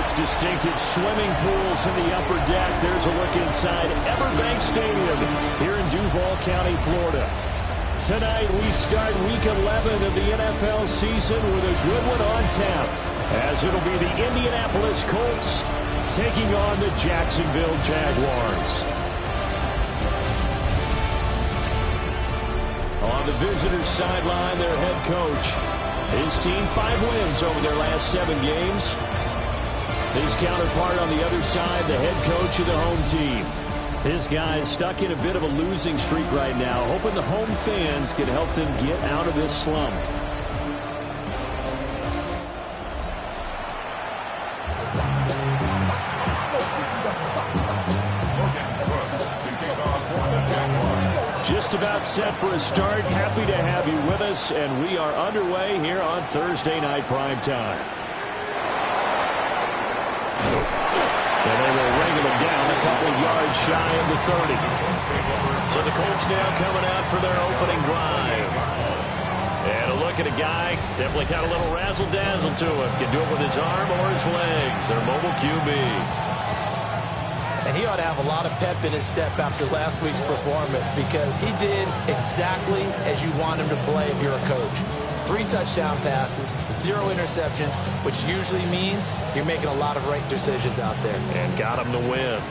its distinctive swimming pools in the upper deck. There's a look inside Everbank Stadium here in Duval County, Florida. Tonight we start Week 11 of the NFL season with a good one on tap, as it'll be the Indianapolis Colts taking on the Jacksonville Jaguars. On the visitors' sideline, their head coach. His team 5 wins over their last 7 games. His counterpart on the other side, the head coach of the home team. His guys stuck in a bit of a losing streak right now, hoping the home fans can help them get out of this slump. Just about set for a start. Happy to have you with us, and we are underway here on Thursday Night Prime Time. And they will wrangle them down a couple yards shy of the 30. So the Colts now coming out for their opening drive. And a look at a guy, definitely got a little razzle-dazzle to him. Can do it with his arm or his legs. Their mobile QB. And he ought to have a lot of pep in his step after last week's performance, because he did exactly as you want him to play if you're a coach. 3 touchdown passes, 0 interceptions, which usually means you're making a lot of right decisions out there. And got him to win.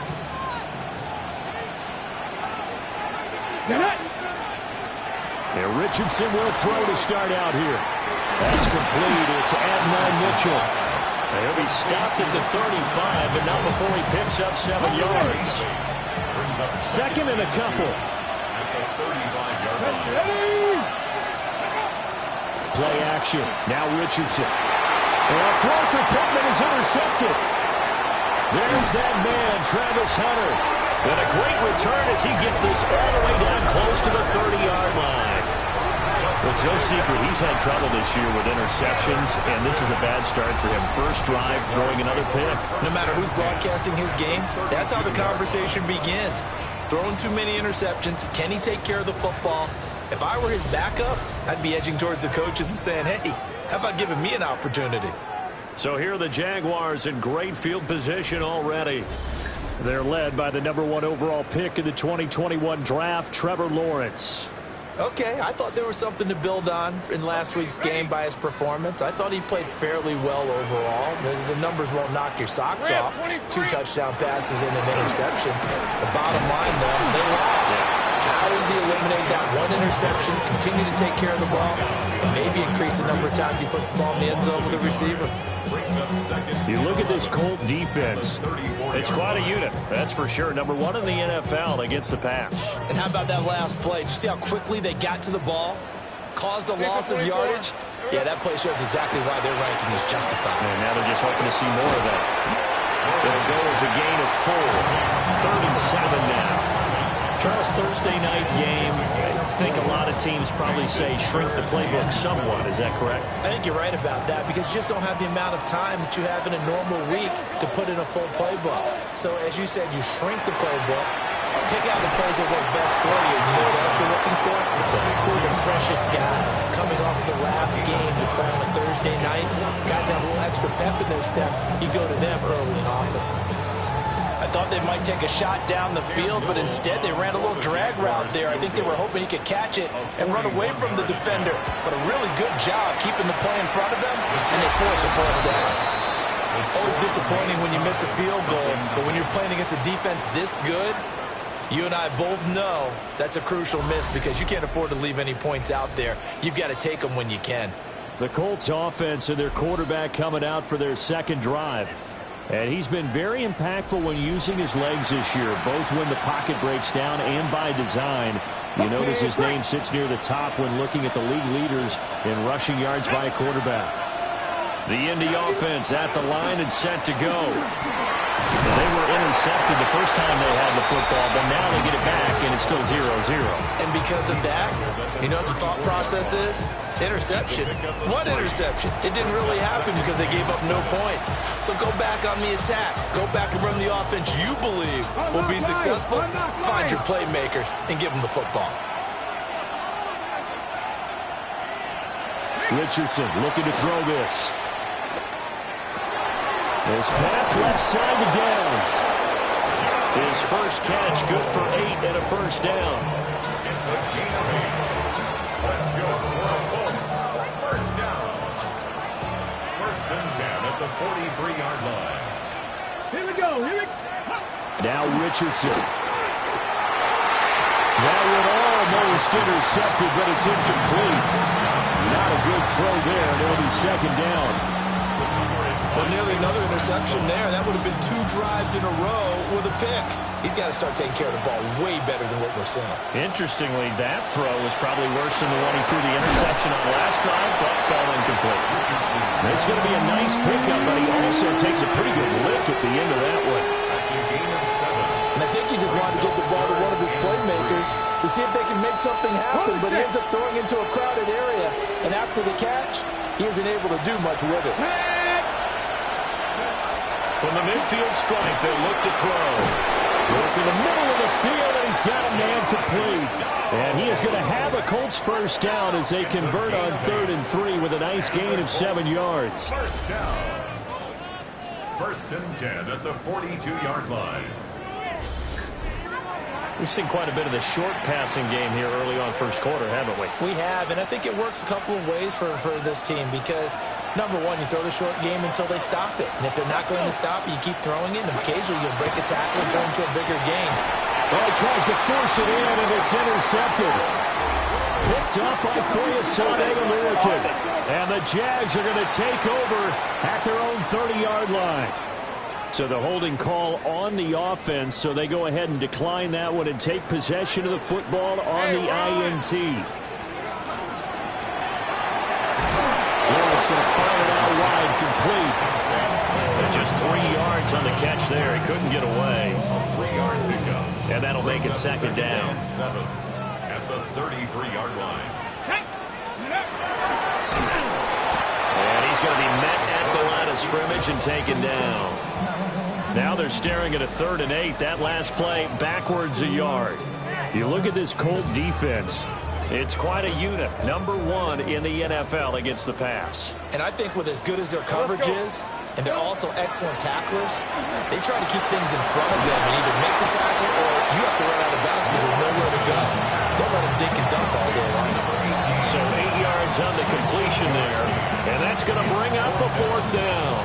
And Richardson will throw to start out here. That's complete. It's Adnan Mitchell. And he'll be stopped at the 35, but not before he picks up 7 yards. Second and a couple. Play action. Now Richardson. And a throw for Pittman is intercepted. There's that man, Travis Hunter. And a great return as he gets this all the way down close to the 30-yard line. Well, it's no secret he's had trouble this year with interceptions, and this is a bad start for him. First drive, throwing another pick. No matter who's broadcasting his game, that's how the conversation begins. Throwing too many interceptions. Can he take care of the football? If I were his backup, I'd be edging towards the coaches and saying, hey, how about giving me an opportunity? So here are the Jaguars in great field position already. They're led by the #1 overall pick in the 2021 draft, Trevor Lawrence. Okay, I thought there was something to build on in last week's game by his performance. I thought he played fairly well overall. The numbers won't knock your socks off. 2 touchdown passes and an interception. The bottom line, though, they lost. How does he eliminate that 1 interception, continue to take care of the ball, and maybe increase the number of times he puts the ball in the end zone with the receiver? You look at this Colt defense. It's quite a unit, that's for sure. #1 in the NFL against the pass. And how about that last play? Did you see how quickly they got to the ball? Caused a loss of yardage? Yeah, that play shows exactly why their ranking is justified. And now they're just hoping to see more of that. It'll go as a gain of 4. 3rd and 7 now. Charles, Thursday night game, I think a lot of teams probably say shrink the playbook somewhat. Is that correct? I think you're right about that, because you just don't have the amount of time that you have in a normal week to put in a full playbook. So, as you said, you shrink the playbook, pick out the plays that work best for you. You know what else you're looking for? Who are the freshest guys coming off the last game to play on a Thursday night? Guys have a little extra pep in their step. You go to them early and often. I thought they might take a shot down the field, but instead they ran a little drag route there. I think they were hoping he could catch it and run away from the defender. But a really good job keeping the play in front of them, and they force a fourth down. Always disappointing when you miss a field goal, but when you're playing against a defense this good, you and I both know that's a crucial miss, because you can't afford to leave any points out there. You've got to take them when you can. The Colts offense and their quarterback coming out for their second drive. And he's been very impactful when using his legs this year, both when the pocket breaks down and by design. You notice his name sits near the top when looking at the league leaders in rushing yards by a quarterback. The Indy offense at the line and set to go. They were intercepted the first time they had the football, but now they get it back, and it's still 0-0. And because of that, you know what the thought process is? Interception. What interception? It didn't really happen because they gave up no points. So go back on the attack. Go back and run the offense you believe will be successful. Find your playmakers and give them the football. Richardson looking to throw this. His pass left side to Downs. His first catch, good for 8 and a first down. It's a gain of 8. Let's go for a Colts first down. First and 10 at the 43-yard line. Here we go. Now Richardson. That would almost intercepted, but it's incomplete. Not a good throw there, and it'll be second down. Well, nearly another interception there. That would have been 2 drives in a row with a pick. He's got to start taking care of the ball way better than what we're seeing. Interestingly, that throw was probably worse than the one he threw the interception on last drive, but fell incomplete. It's going to be a nice pickup, but he also takes a pretty good lick at the end of that one. That's a gain of 7. And I think he just wanted to get the ball to one of his playmakers to see if they can make something happen, but he ends up throwing into a crowded area. And after the catch, he isn't able to do much with it. From the midfield strike, they look to throw. Look in the middle of the field, and he's got a man complete. And he is going to have a Colts first down as they convert on 3rd and 3 with a nice gain of 7 yards. First down. First and 10 at the 42-yard line. We've seen quite a bit of the short passing game here early on first quarter, haven't we? We have, and I think it works a couple of ways for this team because, number one, you throw the short game until they stop it. And if they're not going to stop it, you keep throwing it, and occasionally you'll break a tackle and turn into a bigger game. Well, he tries to force it in, and it's intercepted. Picked up by Foyesade Oluokun. And the Jags are going to take over at their own 30-yard line. So the holding call on the offense, so they go ahead and decline that one and take possession of the football on the INT. Lawrence going to fire it out wide, complete. And just 3 yards on the catch there. He couldn't get away. A 3-yard pickup. And that'll make it second down. 7 at the 33-yard line. And he's going to be met at the line of scrimmage and taken down. Now they're staring at a 3rd and 8. That last play backwards a yard. You look at this Colt defense. It's quite a unit. Number 1 in the NFL against the pass. And I think with as good as their coverage is, and they're also excellent tacklers, they try to keep things in front of them and either make the tackle or you have to run out of bounds because there's nowhere to go. They'll let them dink and dunk all day long. So 8 yards on the completion there, and that's going to bring up a 4th down.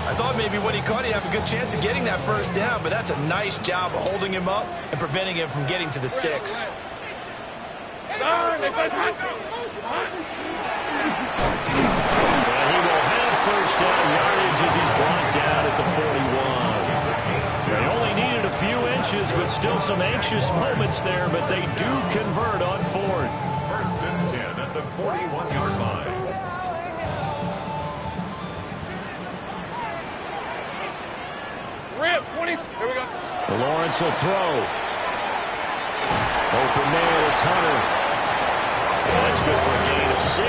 I thought maybe when he caught it, he'd have a good chance of getting that first down, but that's a nice job of holding him up and preventing him from getting to the sticks. And he will have first down yardage as he's brought down at the 41. They only needed a few inches, but still some anxious moments there, but they do convert on 4th. First and 10 at the 41-yard line. Rip, 20. Here we go. Lawrence will throw. Open man, it's Hunter. And that's good for a gain of 6.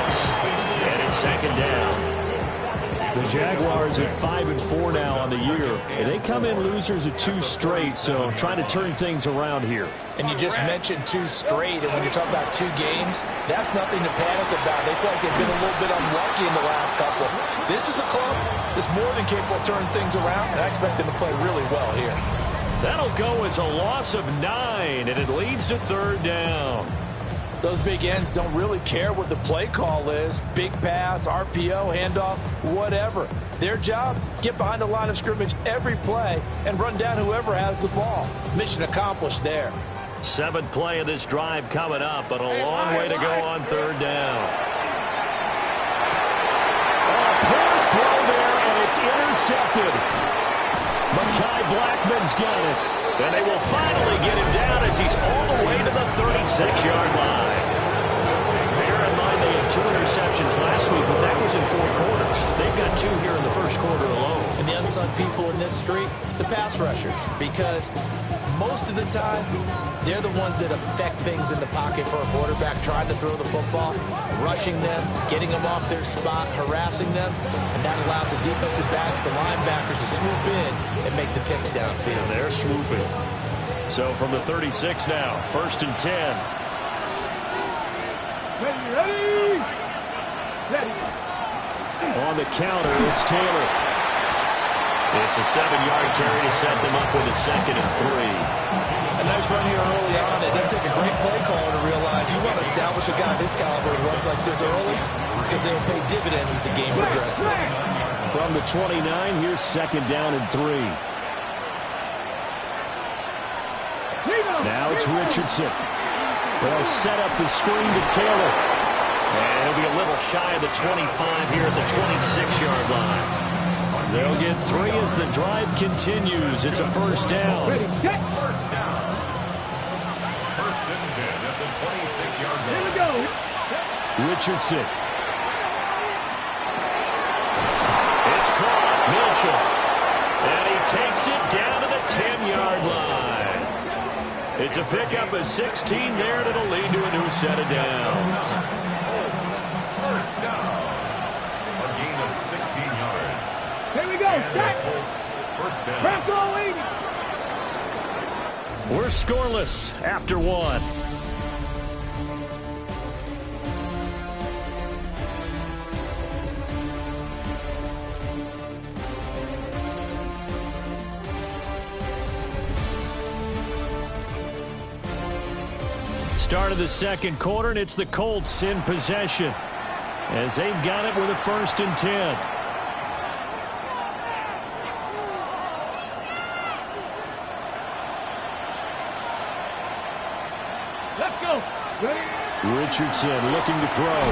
And it's second down. The Jaguars at 5-4 now on the year. And they come in losers of 2 straight, so trying to turn things around here. And you just mentioned 2 straight, and when you're talking about 2 games, that's nothing to panic about. They feel like they've been a little bit unlucky in the last couple. This is a club that's more than capable of turning things around, and I expect them to play really well here. That'll go as a loss of 9, and it leads to 3rd down. Those big ends don't really care what the play call is. Big pass, RPO, handoff, whatever. Their job, get behind the line of scrimmage every play and run down whoever has the ball. Mission accomplished there. 7th play of this drive coming up, but a long way to go on 3rd down. Poor throw there, and it's intercepted. Mekhi Blackman's got it. And they will finally get him down as he's all the way to the 36-yard line. Bear in mind they had 2 interceptions last week, but that was in 4 quarters. They've got 2 here in the first quarter alone. And the unsung people in this streak, the pass rushers, because most of the time, they're the ones that affect things in the pocket for a quarterback, trying to throw the football, rushing them, getting them off their spot, harassing them, and that allows the defensive backs, the linebackers to swoop in and make the picks downfield. And they're swooping. So from the 36 now, 1st and 10. Ready. On the counter, it's Taylor. It's a 7-yard carry to set them up with a 2nd and 3. A nice run here early on. It doesn't take a great play caller to realize you want to establish a guy of his caliber who runs like this early because they'll pay dividends as the game progresses. From the 29, here's 2nd down and 3. Now it's Richardson. They'll set up the screen to Taylor. And he'll be a little shy of the 25 here at the 26-yard line. They'll get 3 as the drive continues. It's a 1st down. First down. 1st and 10 at the 26-yard line. Here we go. Richardson. It's caught. Mitchell. And he takes it down to the 10-yard line. It's a pickup of 16 there that'll lead to a new set of downs. First down. A gain of 16 yards. Here we go. Colts, first down. Press all 80. We're scoreless after 1. Start of the 2nd quarter, and it's the Colts in possession as they've got it with a 1st and 10. Let's go. Ready? Richardson looking to throw.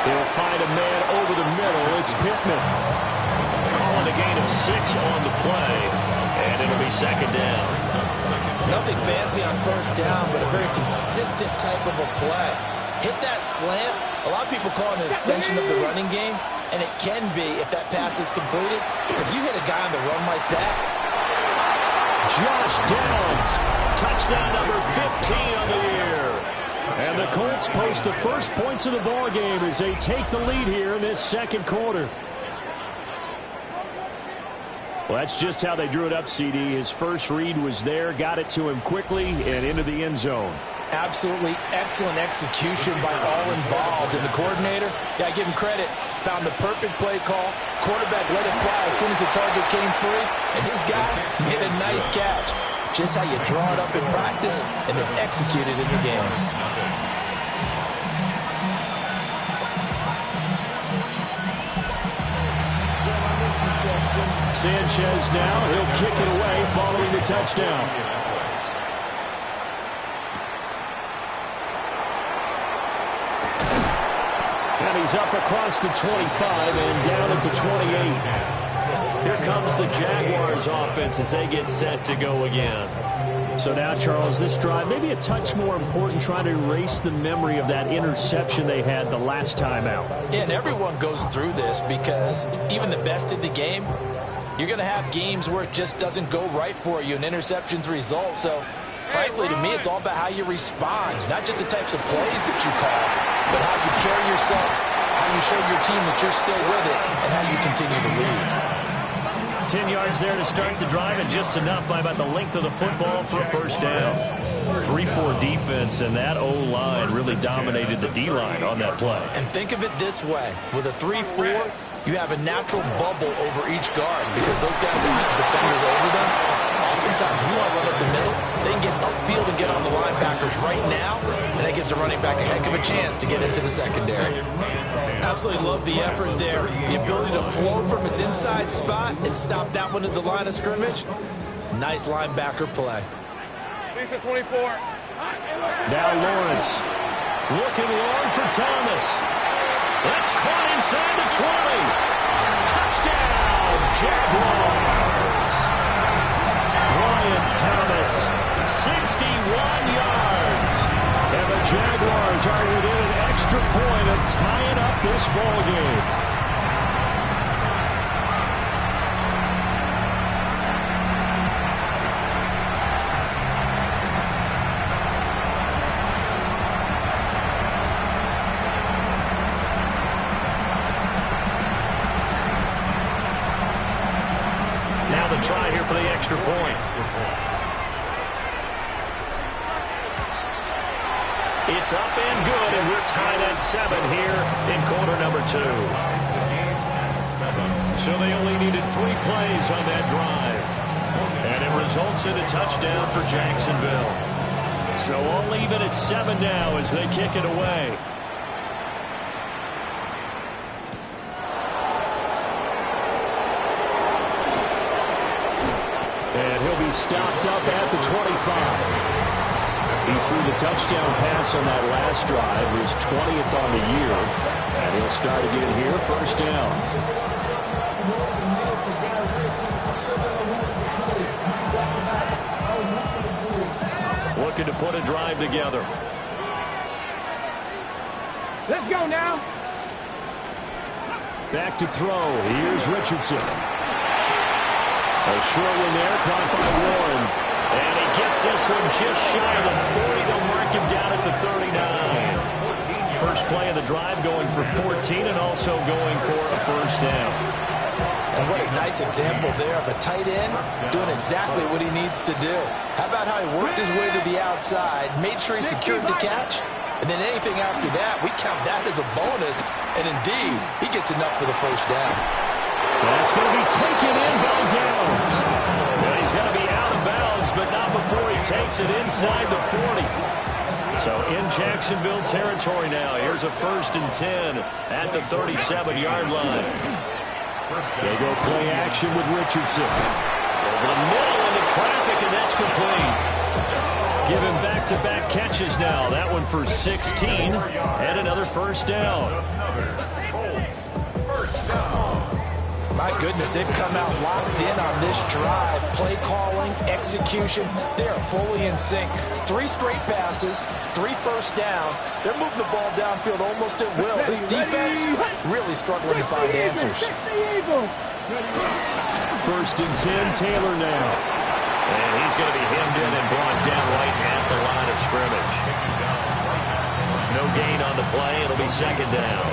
He'll find a man over the middle. It's Pittman. Calling a gain of 6 on the play, and it'll be 2nd down. Nothing fancy on 1st down, but a very consistent type of a play. Hit that slant. A lot of people call it an extension of the running game, and it can be if that pass is completed, because you hit a guy on the run like that. Josh Downs, touchdown number 15 on the year. And the Colts post the first points of the ball game as they take the lead here in this 2nd quarter. Well, that's just how they drew it up, CD. His first read was there, got it to him quickly, and into the end zone. Absolutely excellent execution by all involved. And the coordinator, got to give him credit, found the perfect play call. Quarterback let it fly as soon as the target came free, and his guy made a nice catch. Just how you draw it up in practice and then execute it in the game. Sanchez now, he'll kick it away following the touchdown. And he's up across the 25 and down at the 28. Here comes the Jaguars offense as they get set to go again. So now, Charles, this drive maybe a touch more important, trying to erase the memory of that interception they had the last time out. Yeah, and everyone goes through this because even the best in the game, you're going to have games where it just doesn't go right for you and interceptions result. So, frankly, to me, it's all about how you respond, not just the types of plays that you call, but how you carry yourself, how you show your team that you're still with it, and how you continue to lead. 10 yards there to start the drive, and just enough by about the length of the football for a 1st down. 3-4 defense, and that O-line really dominated the D-line on that play. And think of it this way. With a 3-4, you have a natural bubble over each guard because those guys don't have defenders over them. Oftentimes, we want to run up the middle. They can get upfield and get on the linebackers right now, and that gives the running back a heck of a chance to get into the secondary. Absolutely love the effort there. The ability to flow from his inside spot and stop that one at the line of scrimmage. Nice linebacker play. Lisa 24. Now Lawrence looking long for Thomas. That's caught inside the 20. Touchdown, Jaguars. Brian Thomas, 61 yards. And the Jaguars are within an extra point of tying up this ball game. Now the try here for the extra point. It's up and good, and we're tied at 7 here in quarter number 2. So they only needed 3 plays on that drive. And it results in a touchdown for Jacksonville. So all even at 7 now as they kick it away. And he'll be stopped up at the 25. He threw the touchdown pass on that last drive, his 20th on the year. And he'll start again here, first down. Looking to put a drive together. Let's go now. Back to throw. Here's Richardson. A short one there, caught by Warren. And he gets this one just shy of the 40. They'll mark him down at the 39. First play of the drive going for 14 and also going for a first down. And what a nice example there of a tight end doing exactly what he needs to do. How about how he worked his way to the outside, made sure he secured the catch, and then anything after that, we count that as a bonus. And indeed, he gets enough for the first down. That's going to be taken in by Downs. And he's going to be out of bounds, but not before he takes it inside the 40. So in Jacksonville territory now. Here's a 1st and 10 at the 37-yard line. They go play action with Richardson. Over the middle into traffic, and that's complete. Give him back-to-back catches now. That one for 16 and another first down. My goodness, they've come out locked in on this drive. Play calling, execution, they are fully in sync. 3 straight passes, 3 first downs. They're moving the ball downfield almost at will. This defense really struggling to find answers. 1st and 10, Taylor now. And he's going to be hemmed in and brought down right at the line of scrimmage. No gain on the play. It'll be 2nd down.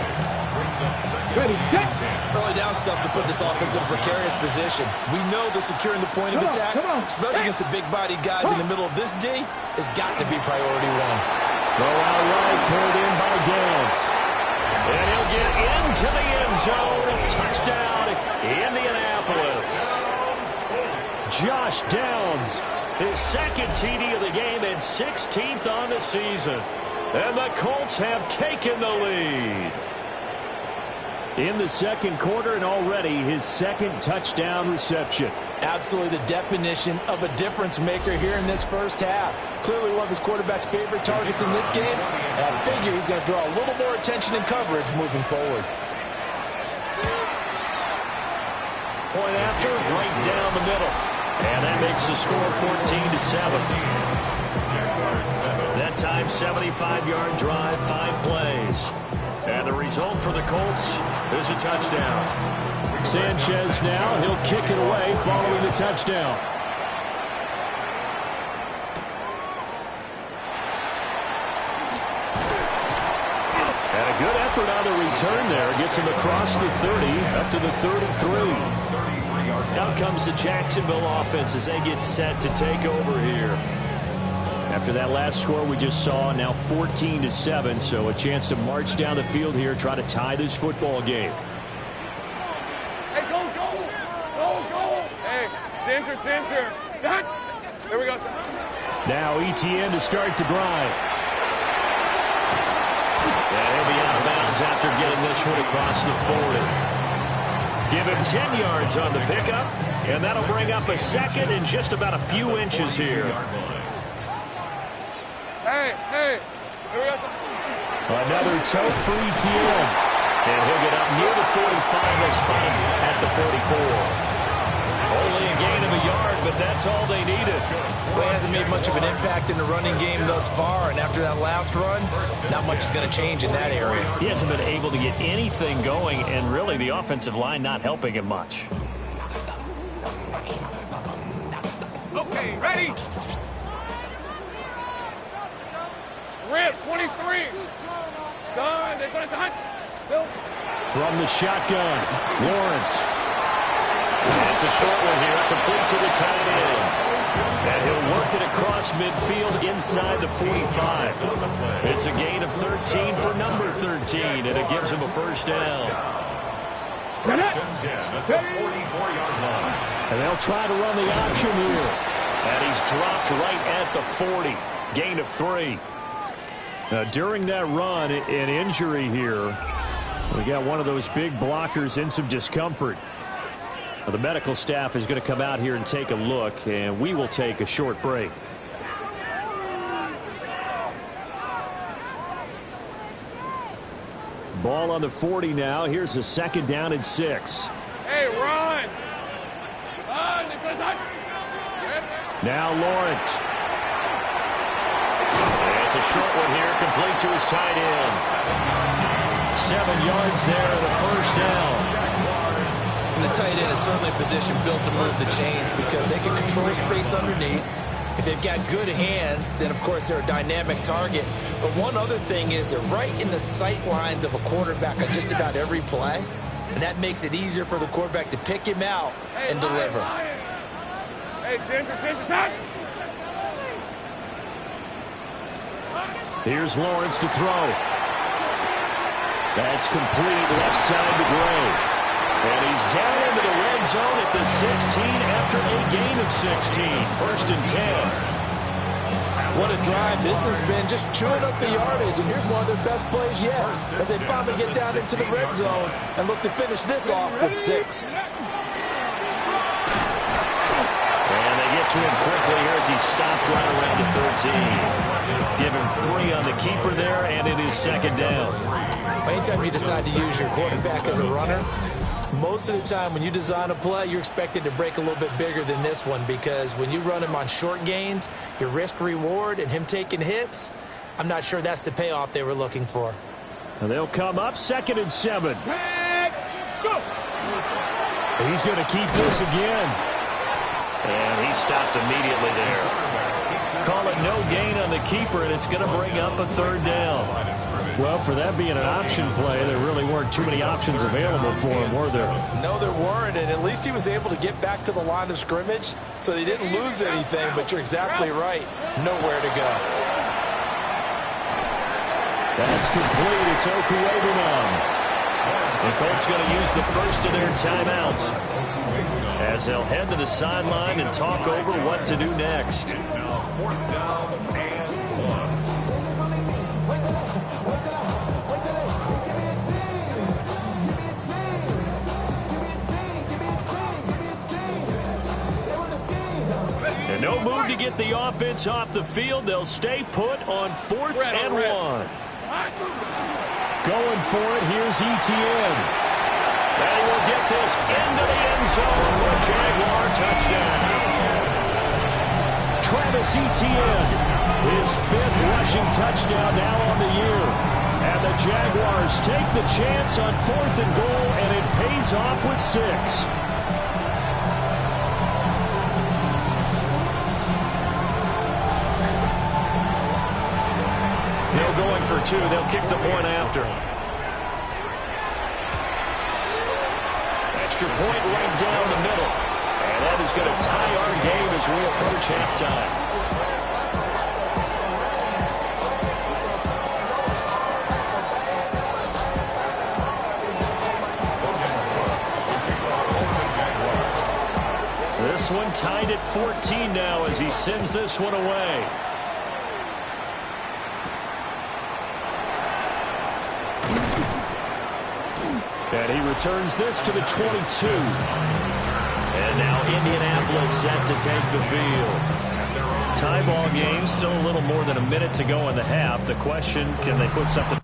Early down stuff to put this offense in a precarious position. We know that securing the point of attack, especially against the big-bodied guys in the middle of this D, has got to be priority 1. Throw out right, pulled in by Downs. And he'll get into the end zone. Touchdown, Indianapolis. Josh Downs, his 2nd TD of the game and 16th on the season. And the Colts have taken the lead. In the 2nd quarter, and already his 2nd touchdown reception. Absolutely the definition of a difference maker here in this first half. Clearly one of his quarterback's favorite targets in this game. And I figure he's going to draw a little more attention and coverage moving forward. Point after, right down the middle. And that makes the score 14-7. That time, 75-yard drive, 5 plays. And the result for the Colts is a touchdown. Sanchez now, he'll kick it away following the touchdown. And a good effort on the return there. Gets him across the 30, up to the 33. Out comes the Jacksonville offense as they get set to take over here. After that last score we just saw, now 14-7, so a chance to march down the field here, try to tie this football game. Hey, go, go, go, go. Hey, center. Done. Here we go. Now ETN to start the drive. And he'll be out of bounds after getting this one across the 40. Give him 10 yards on the pickup, and that'll bring up a 2nd and just about a few inches here. Hey, here we go. Another tote for ETN. And he'll get up near the 45. They'll spot him at the 44. Only a gain of a yard, but that's all they needed. Well, he hasn't made much of an impact in the running game thus far, and after that last run, not much is going to change in that area. He hasn't been able to get anything going, and really the offensive line not helping him much. Okay, ready? Rip, 23. Son, this one's a hunt. From the shotgun, Lawrence. It's a short one here, complete to the tight end. And he'll work it across midfield inside the 45. It's a gain of 13 for number 13, and it gives him a first down. First and 10 at the 44-yard line. And they'll try to run the option here. And he's dropped right at the 40. Gain of 3. During that run, an injury here. We got one of those big blockers in some discomfort. The medical staff is going to come out here and take a look, and we will take a short break. Ball on the 40 now. Here's a second down and 6. Hey, run! Now Lawrence. It's a short one here, complete to his tight end. 7 yards there, the first down. And the tight end is certainly a position built to move the chains because they can control space underneath. If they've got good hands, then, of course, they're a dynamic target. But one other thing is they're right in the sight lines of a quarterback on just about every play, and that makes it easier for the quarterback to pick him out and deliver. Hey, Ginger, time! Here's Lawrence to throw. That's complete left side to Gray. And he's down into the red zone at the 16 after a gain of 16. First and 10. What a drive. This has been just chewing up the yardage, and here's one of their best plays yet as they finally get down into the red zone and look to finish this off with 6. And they get to him quickly here as he stopped right around the 13. Give him 3 on the keeper there, and it is second down. Anytime you decide to use your quarterback as a runner, most of the time when you design a play, you're expected to break a little bit bigger than this one because when you run him on short gains, your risk-reward and him taking hits, I'm not sure that's the payoff they were looking for. And they'll come up second and 7. Go! He's going to keep this again. And he stopped immediately there. Call it no gain on the keeper, and it's going to bring up a third down. Well, for that being an option play, there really weren't too many options available for him, were there? No, there weren't, and at least he was able to get back to the line of scrimmage, so they didn't lose anything, but you're exactly right. Nowhere to go. That's complete. It's Okuegbunam. The Colts going to use the first of their timeouts as they'll head to the sideline and talk over what to do next. It's now 4th down and 1. And no move to get the offense off the field. They'll stay put on 4th and 1. Going for it, here's Etienne. And he will get this into the end zone for a Jaguar touchdown. Travis Etienne, his 5th rushing touchdown now on the year. And the Jaguars take the chance on 4th and goal, and it pays off with 6. They're going for 2. They'll kick the point after. Extra point right down the middle. And that is going to tie our game as we approach halftime. This one tied at 14 now as he sends this one away. And he returns this to the 22. And now Indianapolis set to take the field. Tie ball game, still a little more than a minute to go in the half. The question, can they put something...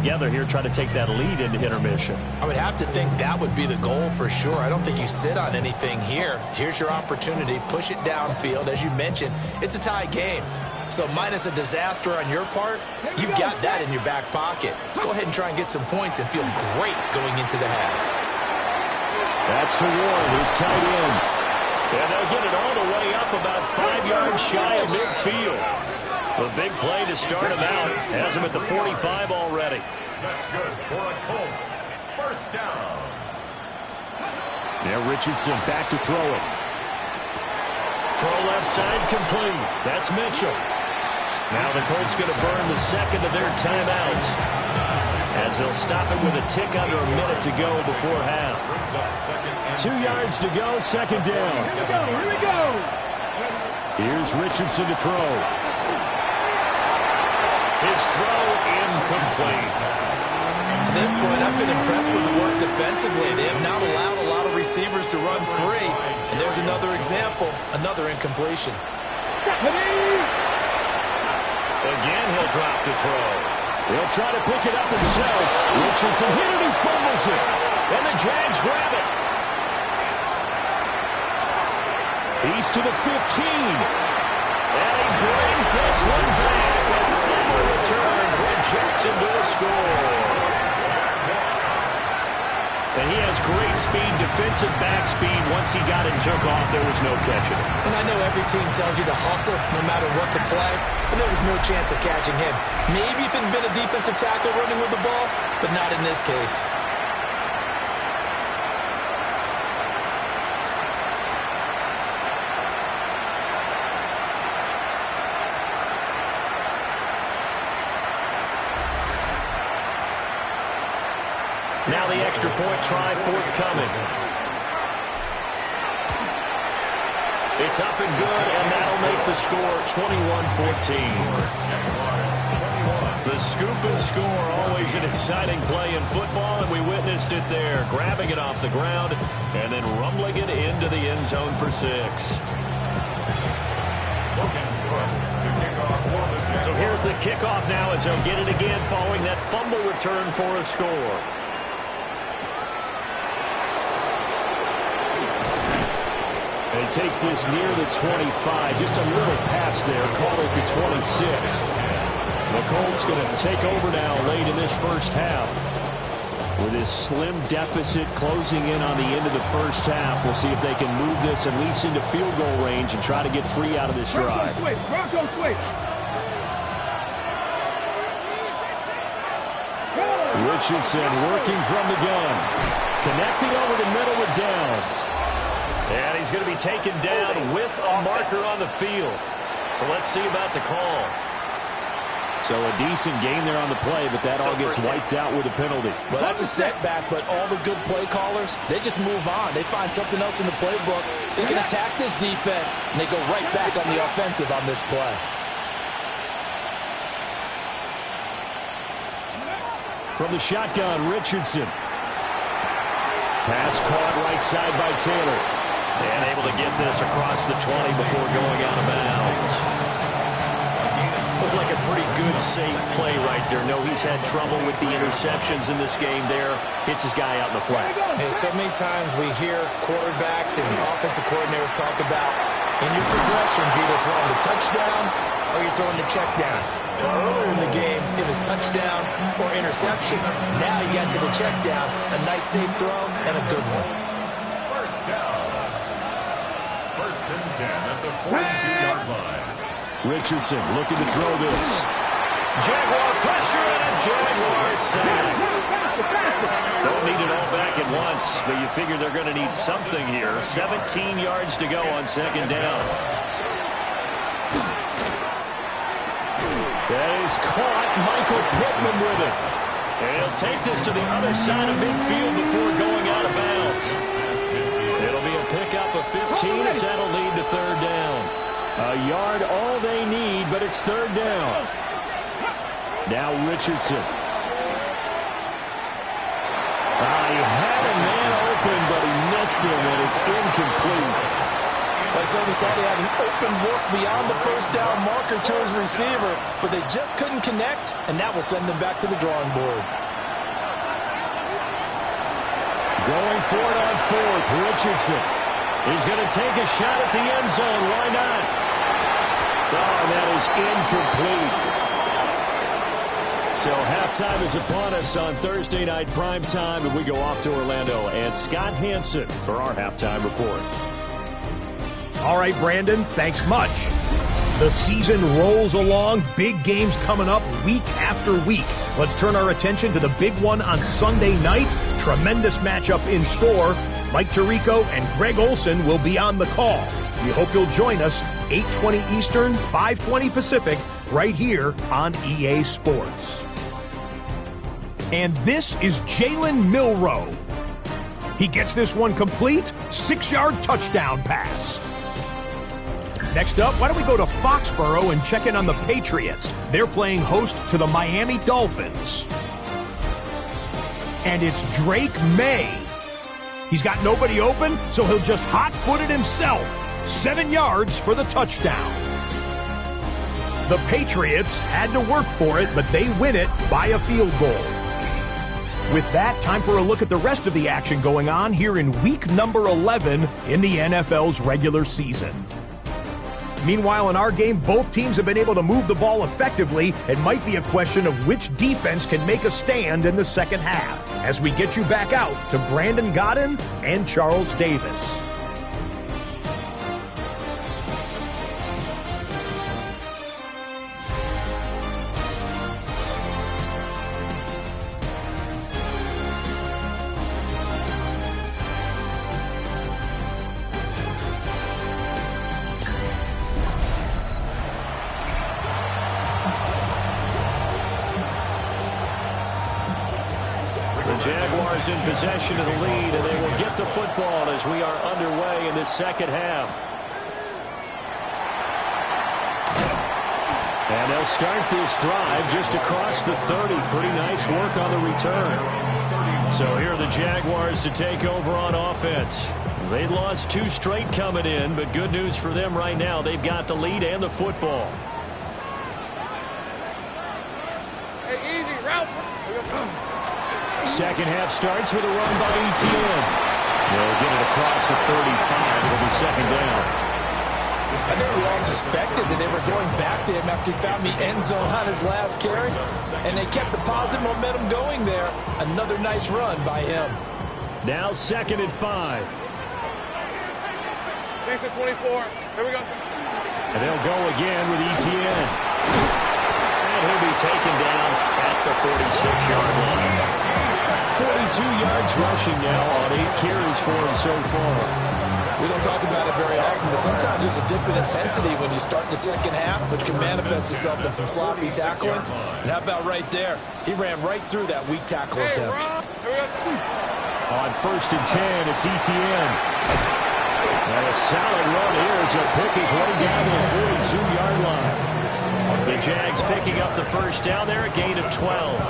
together here, try to take that lead into intermission. I would have to think that would be the goal for sure. I don't think you sit on anything here. Here's your opportunity. Push it downfield. As you mentioned, it's a tie game. So minus a disaster on your part, you've got that in your back pocket. Go ahead and try and get some points and feel great going into the half. That's to Ward, who's tight end. And they'll get it all the way up about 5 yards shy of midfield. A big play to start him out. Has him at the 45 already. That's good for a Colts. First down. Now Richardson back to throw it. Throw left side complete. That's Mitchell. Now the Colts going to burn the second of their timeouts, as they'll stop it with a tick under a minute to go before half. 2 yards to go, second down. Here we go. Here's Richardson to throw. His throw incomplete. To this point, I've been impressed with the work defensively. They have not allowed a lot of receivers to run free. And there's another example, another incompletion. Again, he'll drop to throw. He'll try to pick it up himself. Richardson hit it, he fumbles it. And the Jags grab it. He's to the 15. And he brings this one back. A fumble return for Jackson to the score. And he has great speed, defensive back speed. Once he got it and took off, there was no catching it. And I know every team tells you to hustle no matter what the play, but there was no chance of catching him. Maybe if it had been a defensive tackle running with the ball, but not in this case. Now the extra point try forthcoming. It's up and good, and that'll make the score 21-14. The scoop and score, always an exciting play in football, and we witnessed it there. Grabbing it off the ground and then rumbling it into the end zone for 6. So here's the kickoff now as they'll get it again following that fumble return for a score. And he takes this near the 25. Just a little pass there. Call it the 26. The Colts going to take over now late in this first half. With this slim deficit closing in on the end of the first half, we'll see if they can move this at least into field goal range and try to get 3 out of this drive. Bronco switch. Richardson working from the gun. Connecting over the middle with Downs. And he's going to be taken down with a marker on the field. So let's see about the call. So a decent gain there on the play, but that all gets wiped out with a penalty. Well, that's a setback, but all the good play callers, they just move on. They find something else in the playbook. They can attack this defense, and they go right back on the offensive on this play. From the shotgun, Richardson. Pass caught right side by Taylor. And able to get this across the 20 before going out of bounds. Looked like a pretty good, safe play right there. No, he's had trouble with the interceptions in this game there. Hits his guy out in the flat. Hey, so many times we hear quarterbacks and offensive coordinators talk about in your progressions, you're either throwing the touchdown or you're throwing the check down. Earlier in the game, it was touchdown or interception. Now you got to the check down, a nice safe throw, and a good one. First down. First and 10 at the 42-yard line. Richardson looking to throw this. Jaguar pressure and a Jaguar sack. Don't need it all back at once, but you figure they're going to need something here. 17 yards to go on second down. That is caught. Michael Pittman with it. And he'll take this to the other side of midfield before going out of bounds. It'll be a pickup of 15 as that'll lead to third down. A yard all they need, but it's third down. Now Richardson. He had a man open, but he missed him, and it's incomplete. I certainly thought he had an open look beyond the first down marker to his receiver, but they just couldn't connect, and that will send them back to the drawing board. Going for it on fourth, Richardson. He's going to take a shot at the end zone. Why not? Oh, and that is incomplete. So halftime is upon us on Thursday night primetime, and we go off to Orlando. And Scott Hansen for our halftime report. All right, Brandon, thanks much. The season rolls along, big games coming up week after week. Let's turn our attention to the big one on Sunday night. Tremendous matchup in store. Mike Tirico and Greg Olson will be on the call. We hope you'll join us 8:20 Eastern, 5:20 Pacific, right here on EA Sports. And this is Jalen Milroe. He gets this one complete, 6-yard touchdown pass. Next up, why don't we go to Foxborough and check in on the Patriots? They're playing host to the Miami Dolphins. And it's Drake May. He's got nobody open, so he'll just hot-foot it himself. 7 yards for the touchdown. The Patriots had to work for it, but they win it by a field goal. With that, time for a look at the rest of the action going on here in week number 11 in the NFL's regular season. Meanwhile, in our game, both teams have been able to move the ball effectively. It might be a question of which defense can make a stand in the second half. As we get you back out to Brandon Godden and Charles Davis. Jaguars in possession of the lead, and they will get the football as we are underway in this second half. And they'll start this drive just across the 30. Pretty nice work on the return. So here are the Jaguars to take over on offense. They'd lost 2 straight coming in, but good news for them right now. They've got the lead and the football. Hey, easy, Ralph. Second half starts with a run by Etienne. They'll get it across the 35. It'll be second down. I think we all suspected that they were going back to him after he found the end zone on his last carry, and they kept the positive momentum going there. Another nice run by him. Now 2nd and 5. Thanks at 24. Here we go. And they'll go again with Etienne. And he'll be taken down at the 46-yard line. 42 yards rushing now on 8 carries for him so far. We don't talk about it very often, but sometimes there's a dip in intensity when you start the second half, which can manifest itself in some sloppy tackling. And how about right there? He ran right through that weak tackle attempt. On 1st and 10, it's Etienne. And a solid run here as he'll pick his way down to the 42-yard line. The Jags picking up the first down there, a gain of 12.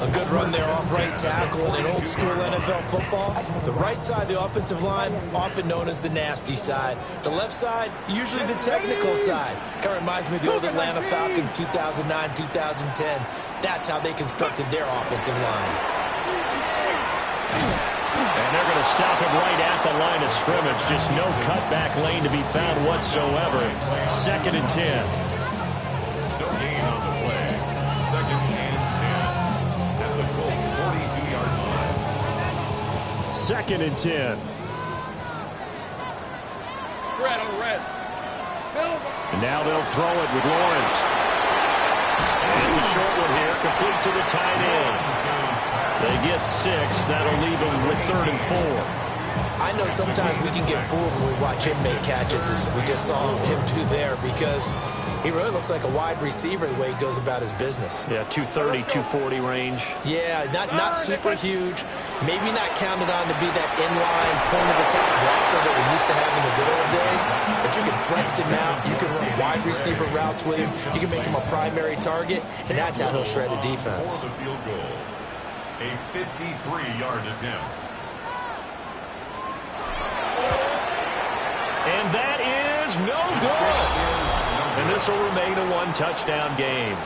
A good run there off right tackle in an old school NFL football. The right side of the offensive line, often known as the nasty side. The left side, usually the technical side. Kind of reminds me of the old Atlanta Falcons 2009-2010. That's how they constructed their offensive line. And they're going to stop him right at the line of scrimmage. Just no cutback lane to be found whatsoever. 2nd and 10. No gain on the play. 2nd and 10 at the Colts 42-yard line. 2nd and 10. Red on the red. Silver. And now they'll throw it with Lawrence. And it's a short one here, complete to the tight end. They get 6. That'll leave them with 3rd and 4. I know sometimes we can get fooled when we watch him make catches, as we just saw him do there, because he really looks like a wide receiver the way he goes about his business. Yeah, 230, 240 range. Yeah, not super huge. Maybe not counted on to be that inline point-of-attack blocker that we used to have in the good old days, but you can flex him out. You can run wide receiver routes with him. You can make him a primary target, and that's how he'll shred a defense. For the field goal. A 53-yard attempt. is no good. And this will remain a one-touchdown game.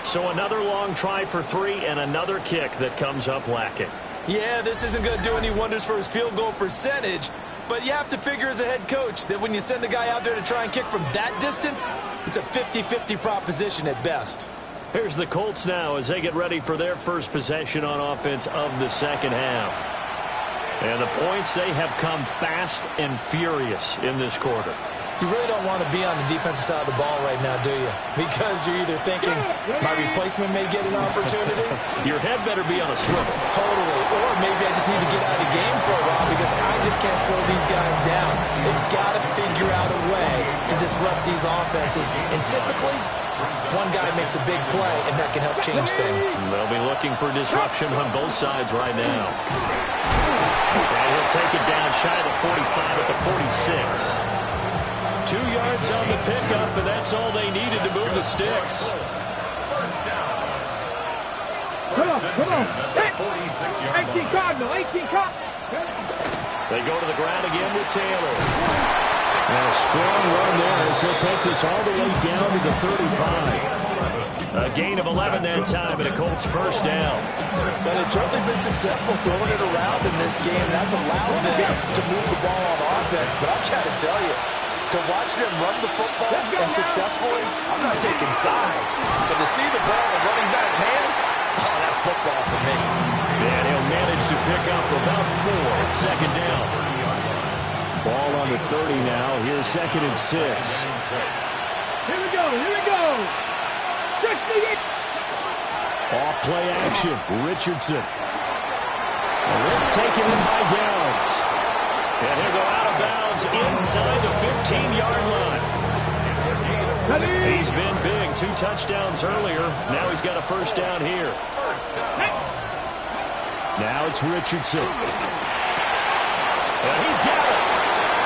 So another long try for 3 and another kick that comes up lacking. Yeah, this isn't going to do any wonders for his field goal percentage, but you have to figure as a head coach that when you send a guy out there to try and kick from that distance, it's a 50-50 proposition at best. Here's the Colts now as they get ready for their first possession on offense of the second half. And the points, they have come fast and furious in this quarter. You really don't want to be on the defensive side of the ball right now, do you? Because you're either thinking, my replacement may get an opportunity. Your head better be on a swivel. Totally. Or maybe I just need to get out of the game for a while because I just can't slow these guys down. They've got to figure out a way to disrupt these offenses. And typically, one guy makes a big play, and that can help change things. They'll be looking for disruption on both sides right now. And he'll take it down shy of the 45 at the 46. 2 yards on the pickup, and that's all they needed to move the sticks. First down. Come on. 46-yard 18 Cardinal, 18 Cardinal. They go to the ground again with Taylor. And a strong run there as he'll take this all the way down to the 35. A gain of 11 that time, and a Colts first down. But it's certainly been successful throwing it around in this game. That's allowed them to move the ball on offense. But I've got to tell you, to watch them run the football and successfully, I'm not taking sides. But to see the ball in running back's hands, oh, that's football for me. And he'll manage to pick up about 4 at second down. Ball on the 30 now. Here's 2nd and 6. Here we go. Off play action. Richardson. And let's take it in by Downs. And he'll go out of bounds inside the 15-yard line. He's been big. 2 touchdowns earlier. Now he's got a first down here. Now it's Richardson. And he's got it.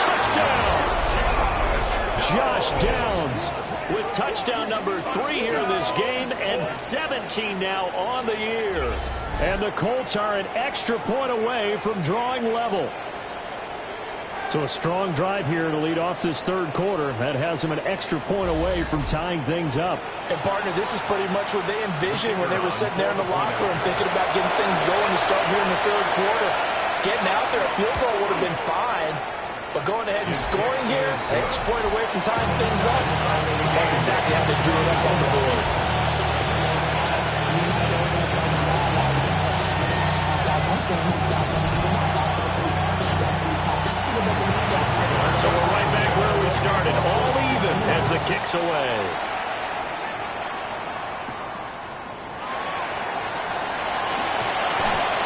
Touchdown. Josh Downs with touchdown number 3 here in this game and 17 now on the year. And the Colts are an extra point away from drawing level. So a strong drive here to lead off this third quarter. That has them an extra point away from tying things up. And, partner, this is pretty much what they envisioned when they were sitting there in the locker room thinking about getting things going to start here in the third quarter. Getting out there, a field goal would have been fine. But going ahead and scoring here, extra point away from tying things up, that's exactly how they drew it up on the board. So we're right back where we started, all even as the kick's away.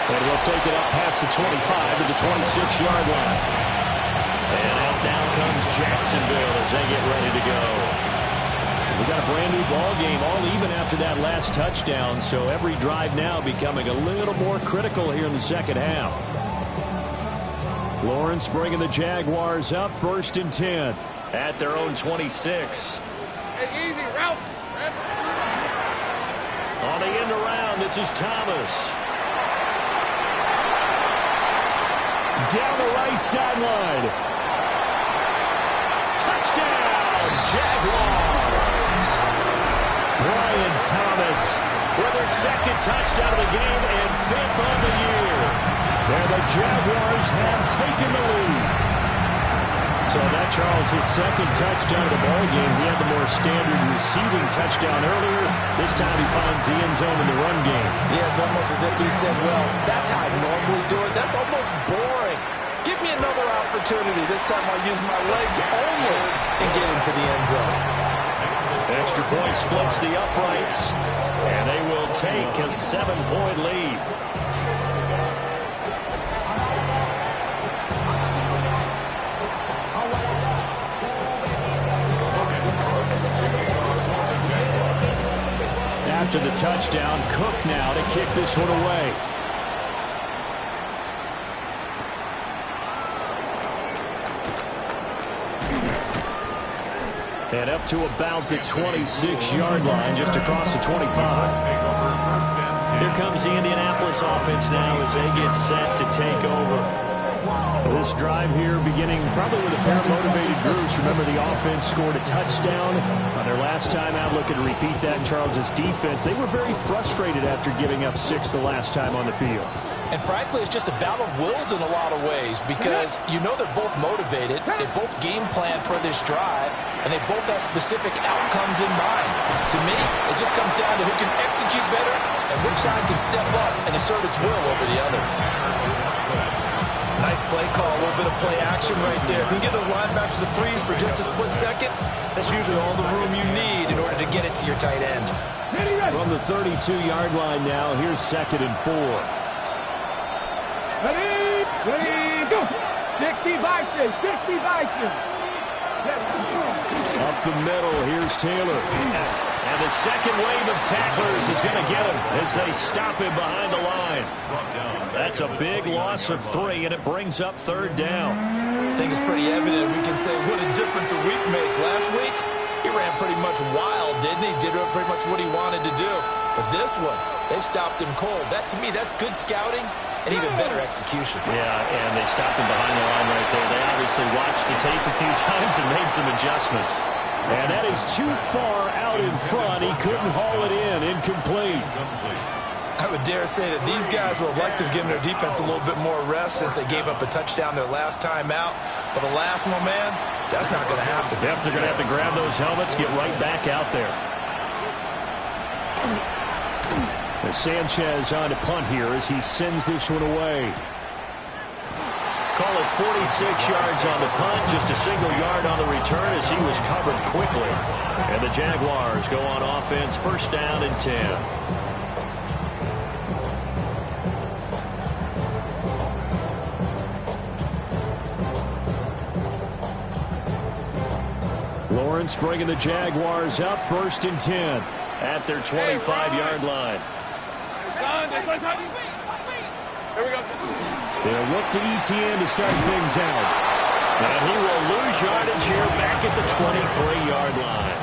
And he'll take it up past the 25 to the 26-yard line. And out now comes Jacksonville as they get ready to go. We got a brand new ball game, all even after that last touchdown, so every drive now becoming a little more critical here in the second half. Lawrence bringing the Jaguars up, 1st and 10 at their own 26. Hey, easy, route. On the end around, this is Thomas. Down the right sideline. Touchdown, Jaguars. Brian Thomas with their 2nd touchdown of the game and 5th on the year. And the Jaguars have taken the lead. So that, Charles, his 2nd touchdown of the ball game. He had the more standard receiving touchdown earlier. This time he finds the end zone in the run game. Yeah, it's almost as if he said, well, that's how I normally do it. That's almost boring. Give me another opportunity. This time I'll use my legs only and get into the end zone. Extra point splits the uprights, and they will take a 7-point lead. After the touchdown, Cook now to kick this one away. And up to about the 26-yard line, just across the 25. Here comes the Indianapolis offense now as they get set to take over. This drive here beginning probably with a pair of motivated groups. Remember, the offense scored a touchdown on their last time out. Looking to repeat that in Charles's defense. They were very frustrated after giving up 6 the last time on the field. And frankly, it's just a battle of wills in a lot of ways because you know they're both motivated. They both game plan for this drive, and they both have specific outcomes in mind. To me, it just comes down to who can execute better and which side can step up and assert its will over the other. Nice play call, a little bit of play action right there. If you can get those linebackers to freeze for just a split second, that's usually all the room you need in order to get it to your tight end. From the 32-yard line now, here's 2nd and 4. Ready, go! 60 Vikings, 60 Vikings. Up the middle, here's Taylor. And the second wave of tacklers is going to get him as they stop him behind the line. That's a big loss of 3, and it brings up 3rd down. I think it's pretty evident. We can say what a difference a week makes. Last week, he ran pretty much wild, didn't he? Did pretty much what he wanted to do. But this one, they stopped him cold. That, to me, that's good scouting and even better execution. Yeah, and they stopped him behind the line right there. They obviously watched the tape a few times and made some adjustments. And that is too far out in front. He couldn't haul it in. Incomplete. I would dare say that these guys would have liked to have given their defense a little bit more rest since they gave up a touchdown their last time out. But the last one, man, that's not going to happen. Yep, they're going to have to grab those helmets, get right back out there. As Sanchez on to punt here as he sends this one away. Call it 46 yards on the punt, just a single yard on the return as he was covered quickly. And the Jaguars go on offense, 1st down and 10. Lawrence bringing the Jaguars up, 1st and 10 at their 25-yard line. Here we go. They'll look to ETN to start things out. And he will lose yardage here back at the 23-yard line.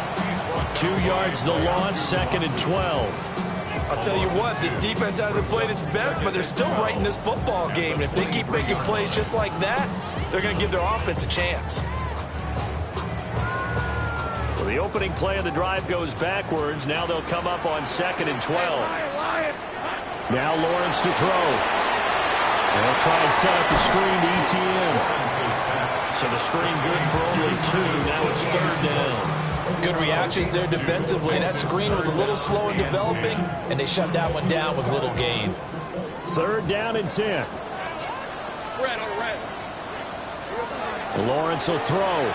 2 yards the loss, 2nd and 12. I'll tell you what, this defense hasn't played its best, but they're still right in this football game. And if they keep making plays just like that, they're going to give their offense a chance. Well, the opening play of the drive goes backwards. Now they'll come up on 2nd and 12. Now Lawrence to throw. They'll try and set up the screen to ETN. So the screen good for only 2. Now it's 3rd down. Good reactions there defensively. That screen was a little slow in developing, and they shut that one down with little gain. 3rd down and 10. Lawrence will throw.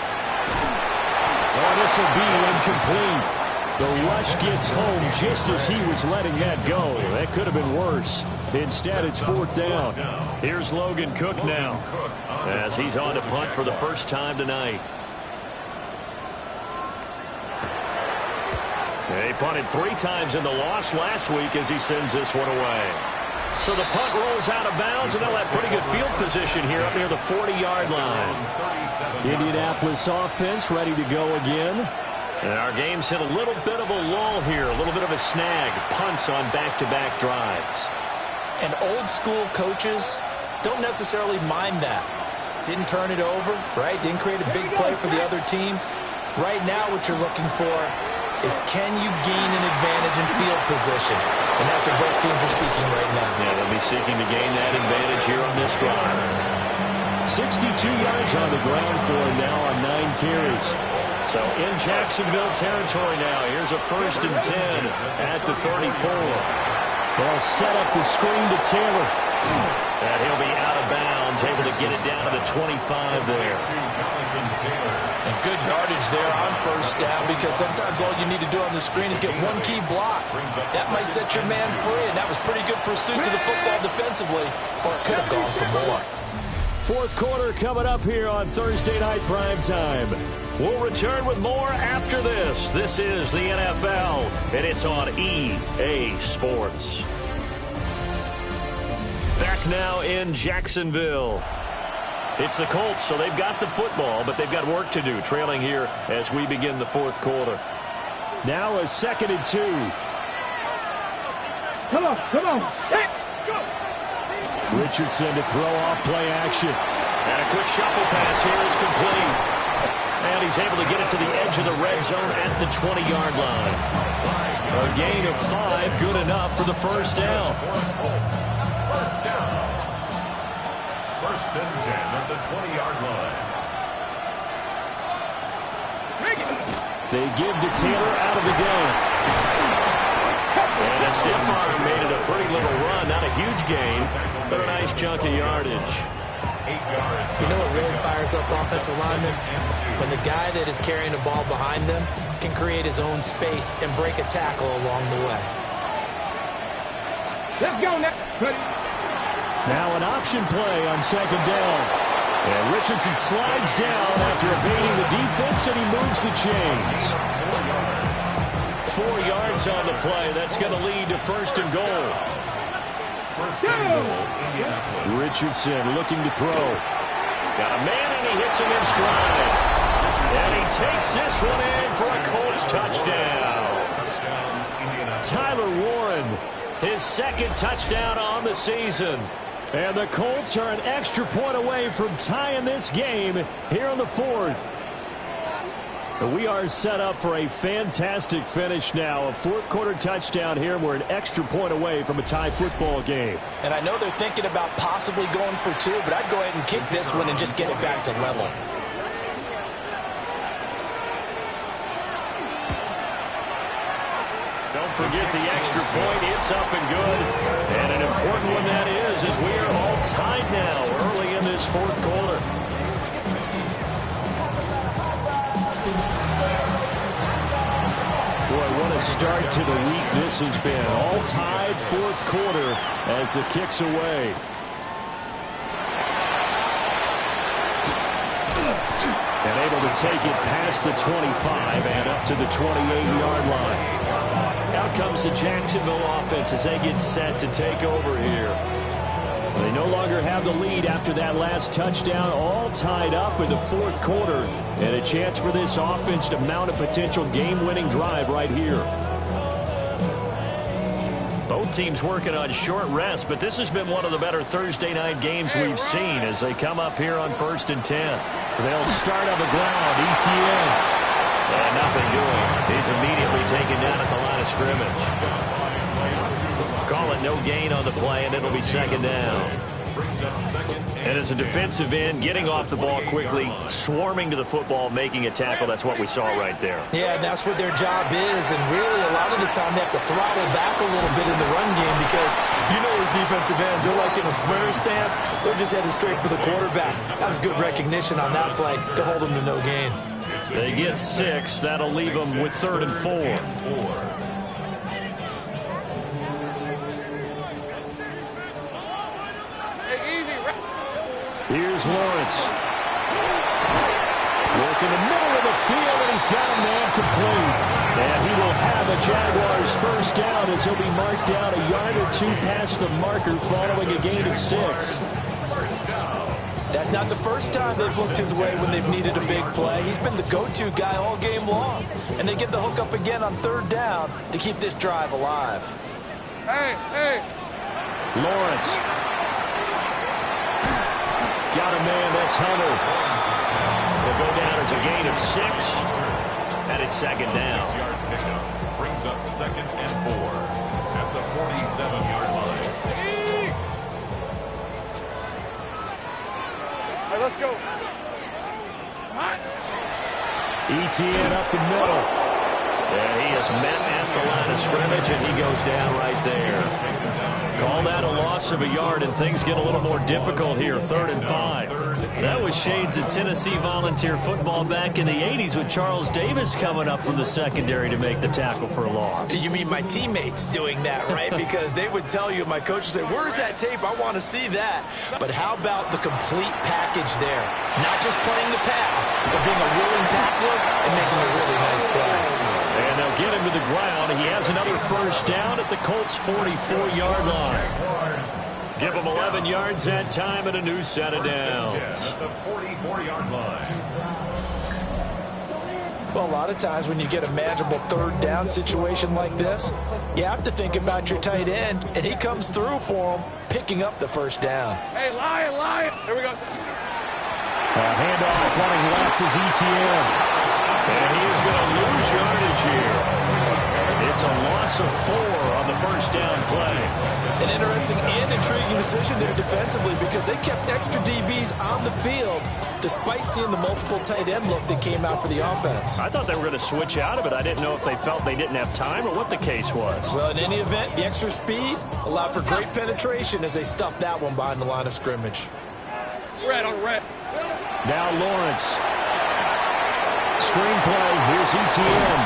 Oh, this will be incomplete. The rush gets home just as he was letting that go. That could have been worse. Instead, it's 4th down. Here's Logan Cook now as he's on to punt for the first time tonight. He punted 3 times in the loss last week as he sends this one away. So the punt rolls out of bounds, and they'll have pretty good field position here up near the 40-yard line. Indianapolis offense ready to go again. And our game's hit a little bit of a lull here, a little bit of a snag. Punts on back-to-back drives. And old-school coaches don't necessarily mind that. Didn't turn it over, right? Didn't create a big play for the other team. Right now what you're looking for is can you gain an advantage in field position? And that's what both teams are seeking right now. Yeah, they'll be seeking to gain that advantage here on this drive. 62 yards on the ground for him now on 9 carries. So in Jacksonville territory now. Here's a 1st and 10 at the 34. They'll set up the screen to Taylor. And he'll be out of bounds, able to get it down to the 25 there. And good yardage there on 1st down because sometimes all you need to do on the screen is get one key block. That might set your man free, and that was pretty good pursuit to the football defensively, or it could have gone for more. 4th quarter coming up here on Thursday Night Primetime. We'll return with more after this. This is the NFL, and it's on EA Sports. Back now in Jacksonville. It's the Colts, so they've got the football, but they've got work to do, trailing here as we begin the 4th quarter. Now a 2nd and 2. Come on. Hey, go. Richardson to throw off play action. And a quick shuffle pass here is complete. And he's able to get it to the edge of the red zone at the 20-yard line. A gain of 5, good enough for the first down. First down. First and 10 at the 20-yard line. They give to Taylor out of the game. And a stiff arm made it a pretty little run. Not a huge gain, but a nice chunk of yardage. 8 yards. You know what really fires up offensive linemen? When the guy that is carrying the ball behind them can create his own space and break a tackle along the way. Let's go now. Now an option play on second down. And Richardson slides down after evading the defense, and he moves the chains. 4 yards on the play. That's going to lead to first and goal. First and goal, Indianapolis. Richardson looking to throw. Got a man, and he hits him in stride. And he takes this one in for a Colts touchdown. Tyler Warren, his second touchdown on the season. And the Colts are an extra point away from tying this game here in the fourth. We are set up for a fantastic finish now. A fourth-quarter touchdown here. We're an extra point away from a tie football game. And I know they're thinking about possibly going for 2, but I'd go ahead and kick this one and just get it back to level. Don't forget the extra point. It's up and good. And an important one that is, as we are all tied now early in this fourth quarter. Boy, what a start to the week this has been. All tied fourth quarter as the kick's away. And able to take it past the 25 and up to the 28-yard line. Out comes the Jacksonville offense as they get set to take over here. They no longer have the lead after that last touchdown, all tied up in the fourth quarter, and a chance for this offense to mount a potential game-winning drive right here. Both teams working on short rest, but this has been one of the better Thursday night games we've seen as they come up here on 1st and 10. They'll start on the ground. ETN. And nothing doing. He's immediately taken down at the line of scrimmage. Call it no gain on the play, and it'll be second down. And as a defensive end, getting off the ball quickly, swarming to the football, making a tackle, that's what we saw right there. Yeah, and that's what their job is, and really a lot of the time they have to throttle back a little bit in the run game because you know those defensive ends, they're like in a sprinter stance, they're just headed straight for the quarterback. That was good recognition on that play to hold them to no gain. They get 6. That'll leave them with 3rd and 4. Here's Lawrence. Working the middle of the field, and he's got a man complete. And he will have a Jaguars first down as he'll be marked down a yard or 2 past the marker following a gain of 6. That's not the first time they've looked his way when they've needed a big play. He's been the go-to guy all game long. And they get the hook up again on 3rd down to keep this drive alive. Hey. Lawrence. Got a man, that's Hunter. Will go down as a gain of 6. And it's second down. 6-yard pickup brings up 2nd and 4 at the 47-yard line. All right, let's go. ETN up the middle. And he is met at the line of scrimmage, and he goes down right there. Call that a loss of a yard, and things get a little more difficult here. 3rd and 5. That was shades of Tennessee volunteer football back in the 80s with Charles Davis coming up from the secondary to make the tackle for a loss. You mean my teammates doing that, right? Because they would tell you, my coach would say, where's that tape? I want to see that. But how about the complete package there? Not just playing the pass, but being a willing tackler and making a really nice play. And they'll get him to the ground. He has another first down at the Colts' 44-yard line. Give him 11 yards that time and a new set of downs. At the 44-yard line. Well, a lot of times when you get a manageable 3rd down situation like this, you have to think about your tight end, and he comes through for him, picking up the first down. Hey, lion. Here we go. Handoff running left is ETN. And he is going to lose yardage here. It's a loss of 4 on the first down play. An interesting and intriguing decision there defensively because they kept extra DBs on the field despite seeing the multiple tight end look that came out for the offense. I thought they were going to switch out of it. I didn't know if they felt they didn't have time or what the case was. Well, in any event, the extra speed allowed for great penetration as they stuffed that one behind the line of scrimmage. Red on red. Now Lawrence. Screenplay. Here's ETN.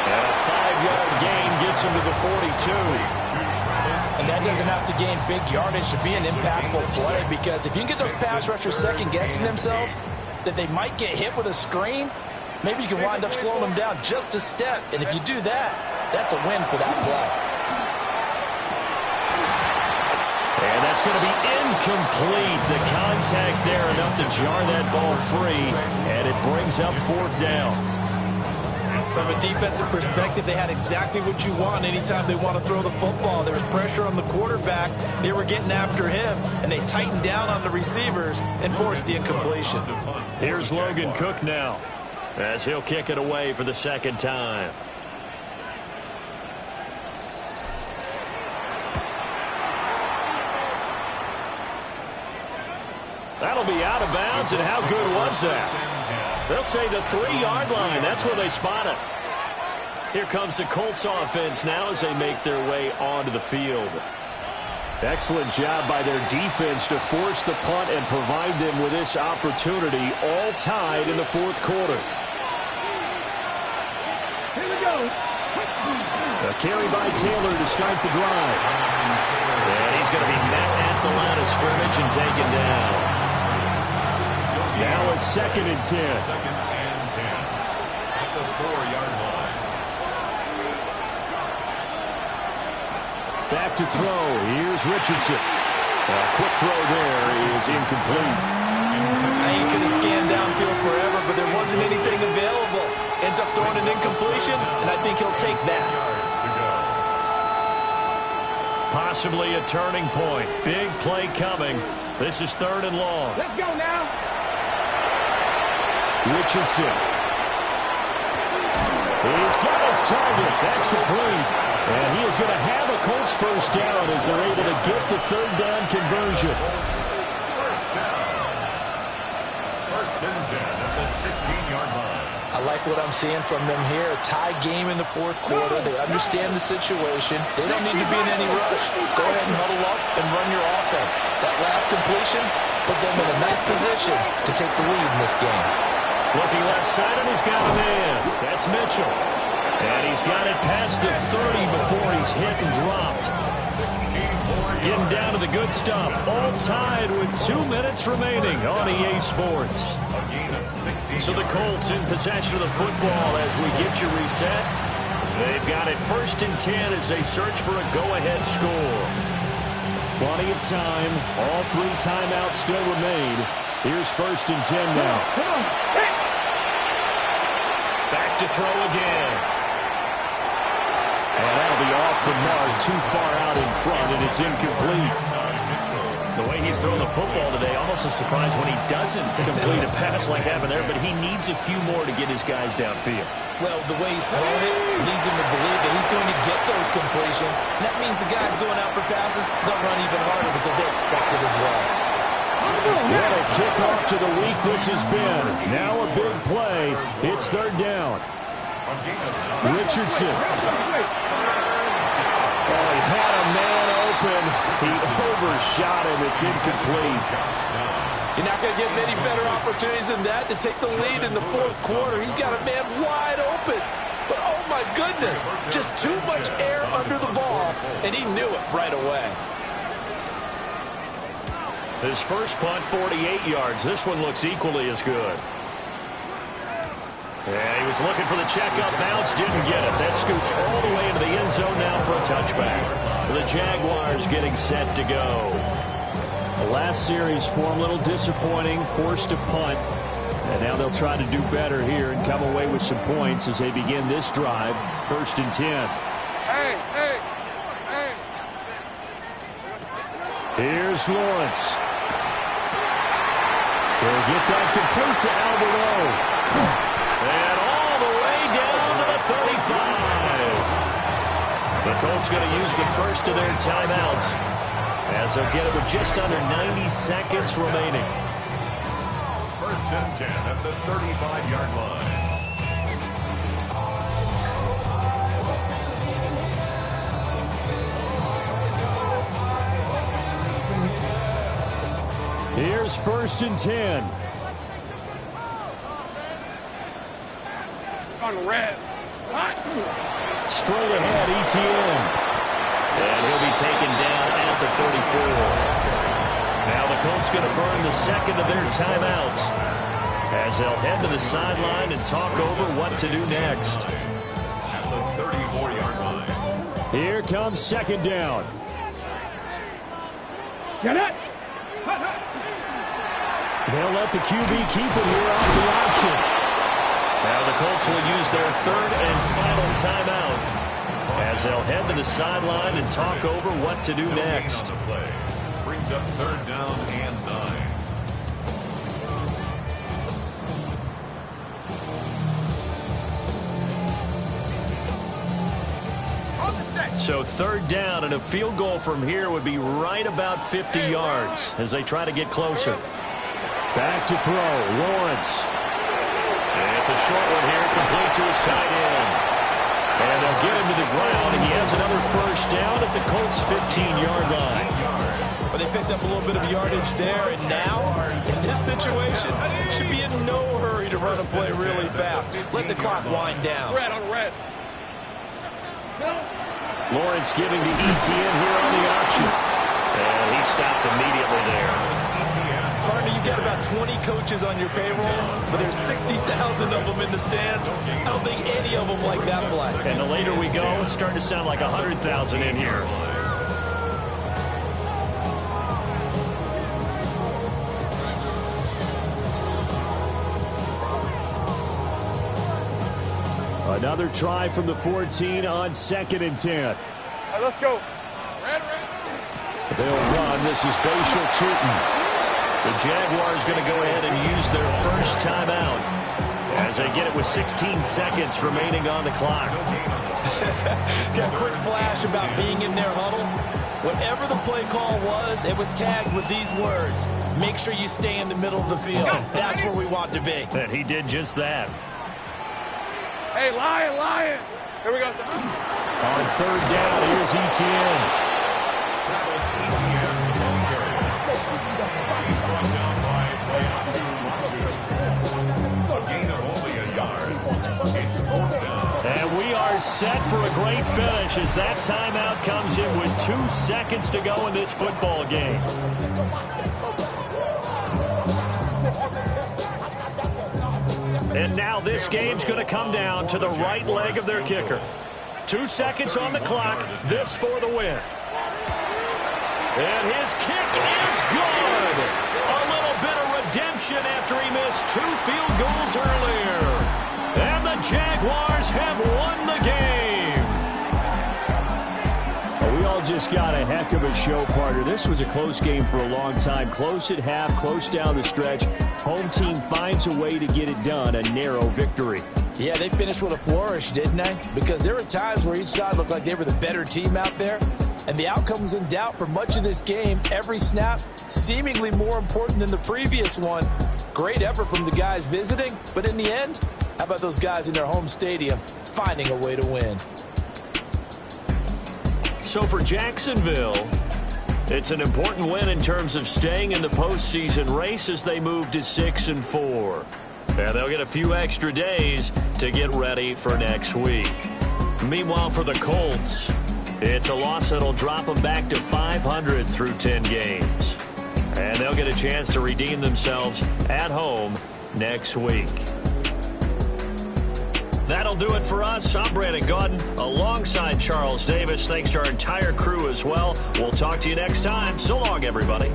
And a 5-yard gain gets him to the 42. And that doesn't have to gain big yardage to be an impactful play because if you can get those pass rushers second-guessing themselves that they might get hit with a screen, maybe you can wind up slowing them down just a step. And if you do that, that's a win for that play. And that's going to be incomplete. The contact there enough to jar that ball free, and it brings up 4th down. From a defensive perspective, they had exactly what you want anytime they want to throw the football. There was pressure on the quarterback. They were getting after him, and they tightened down on the receivers and forced the incompletion. Here's Logan Cook now as he'll kick it away for the second time. That'll be out of bounds, and how good was that? They'll say the 3-yard line. That's where they spot it. Here comes the Colts offense now as they make their way onto the field. Excellent job by their defense to force the punt and provide them with this opportunity, all tied in the 4th quarter. Here we go. A carry by Taylor to start the drive. And he's going to be met at the line of scrimmage and taken down. Now a 2nd and 10. 2nd and 10 at the 4-yard line. Back to throw. Here's Richardson. A quick throw there is incomplete. He could have scanned downfield forever, but there wasn't anything available. Ends up throwing an incompletion, and I think he'll take that. Possibly a turning point. Big play coming. This is 3rd and long. Let's go now. Richardson. He's got his target. That's complete. And he is going to have a Colts first down as they're able to get the 3rd down conversion. First down. 1st and 10 at the 16-yard line. I like what I'm seeing from them here. A tie game in the 4th quarter. They understand the situation. They don't need to be in any rush. Go ahead and huddle up and run your offense. That last completion put them in a nice position to take the lead in this game. Looking left side, and he's got a man. That's Mitchell. And he's got it past the 30 before he's hit and dropped. Getting down to the good stuff. All tied with 2 minutes remaining on EA Sports. So the Colts in possession of the football as we get you reset. They've got it 1st and 10 as they search for a go-ahead score. Plenty of time. All 3 timeouts still remain. Here's 1st and 10 now. Come on. Hey. Back to throw again. And that'll be off the mark, too far out in front, and it's incomplete. The way he's throwing the football today, almost a surprise when he doesn't complete a pass like happened there, but he needs a few more to get his guys downfield. Well, the way he's throwing it leads him to believe that he's going to get those completions. And that means the guys going out for passes, they'll run even harder because they expect it as well. What a kickoff to the week this has been. Now a big play. It's 3rd down. Richardson. Oh, he had a man open. He overshot him. It's incomplete. You're not going to get many better opportunities than that to take the lead in the 4th quarter. He's got a man wide open. But, oh, my goodness, just too much air under the ball, and he knew it right away. His first punt, 48 yards. This one looks equally as good. Yeah, he was looking for the checkup bounce, didn't get it. That scoots all the way into the end zone now for a touchback. The Jaguars getting set to go. The last series for him, a little disappointing, forced to punt. And now they'll try to do better here and come away with some points as they begin this drive. 1st and 10. Hey, hey, hey. Here's Lawrence. He'll get that complete to Alberto. And all the way down to the 35. The Colts going to use the first of their timeouts as they'll get it with just under 90 seconds remaining. First and 10 at the 35-yard line. Here's first and 10. On red. What? Straight ahead, ETN. And he'll be taken down at the 34. Now the Colts going to burn the second of their timeouts as they'll head to the sideline and talk over what to do next. At the 34-yard line. Here comes second down. Get it! They'll let the QB keep it here off the option. Now the Colts will use their third and final timeout as they'll head to the sideline and talk over what to do next. Brings up third down and 9. So third down and a field goal from here would be right about 50 yards as they try to get closer. Back to throw, Lawrence. And it's a short one here, complete to his tight end. And they'll get him to the ground, and he has another first down at the Colts' 15-yard line. But they picked up a little bit of yardage there, and now, in this situation, should be in no hurry to run and play really fast. Let the clock wind down. Red on red. Lawrence giving to ETN here on the option. And he stopped immediately there. Partner, you've got about 20 coaches on your payroll, but there's 60,000 of them in the stands. I don't think any of them like that play. And the later we go, it's starting to sound like 100,000 in here. Another try from the 14 on second and 10. Right, let's go. Red. They'll run. This is Bashal Tootin. The Jaguars going to go ahead and use their first timeout as they get it with 16 seconds remaining on the clock. Got a quick flash about being in their huddle. Whatever the play call was, it was tagged with these words. Make sure you stay in the middle of the field. That's where we want to be. And he did just that. Hey, Lion. Here we go, son. On third down, here's ETN. Travis Etienne, long carry. He's brought down by play on 2. A gain of only a yard. It's fourth down. And we are set for a great finish as that timeout comes in with 2 seconds to go in this football game. And now this game's going to come down to the right leg of their kicker. 2 seconds on the clock. This for the win. And his kick is good. A little bit of redemption after he missed 2 field goals earlier. And the Jaguars have won the game. We all just got a heck of a show, partner. This was a close game for a long time. Close at half, close down the stretch. Home team finds a way to get it done. A narrow victory. Yeah, they finished with a flourish, didn't they? Because there were times where each side looked like they were the better team out there. And the outcome was in doubt for much of this game. Every snap seemingly more important than the previous one. Great effort from the guys visiting. But in the end, how about those guys in their home stadium finding a way to win? So for Jacksonville, it's an important win in terms of staying in the postseason race as they move to 6-4. And they'll get a few extra days to get ready for next week. Meanwhile, for the Colts, it's a loss that'll drop them back to 500 through 10 games. And they'll get a chance to redeem themselves at home next week. That'll do it for us. I'm Brandon Gaudin alongside Charles Davis. Thanks to our entire crew as well. We'll talk to you next time. So long, everybody.